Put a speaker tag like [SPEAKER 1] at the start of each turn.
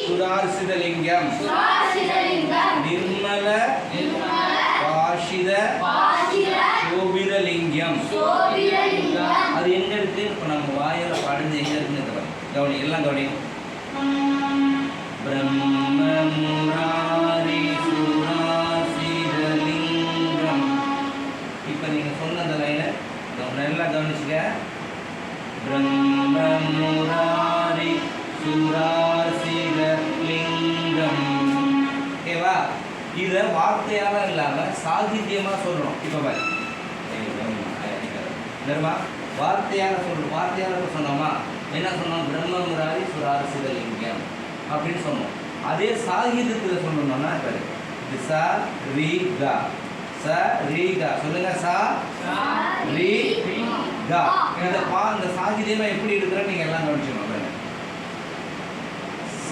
[SPEAKER 1] சுரார்சிதலிங்கம் நிர்மல பாஷித சோபிரலிங்கம். அது எங்க இருக்கு? இப்போ நம்ம வாயில பாடுறது எங்க இருக்குன்னு கவனி, எல்லாம் கவனி. பிரம்மமுராரி சுராசிதலிங்கம். இப்போ நீங்க சொன்ன அந்த லைனை நல்லா கவனிச்சுக்க. பிரம்மமுராரி சுராசிதலிங்கம். ஓகேவா? இதை வார்த்தையால இல்லாம சாகித்யமா சொல்லணும். இப்போ பாரு வார்த்தையாக சொல்லணும். வார்த்தையாக சொன்னோமா என்ன சொன்னோம்? பிரம்மமுராரி சுராசிதலிங்கம் அப்படின்னு சொன்னோம். அதே சாகித்யத்தில் சொல்லணும்னா ச ரி கா, ச ரி கா சொல்லுங்க. ச ரி கா. இந்த சாகித்யமா எப்படி இருக்கிற நீங்க எல்லாம் கவனிச்சுக்கணும். ச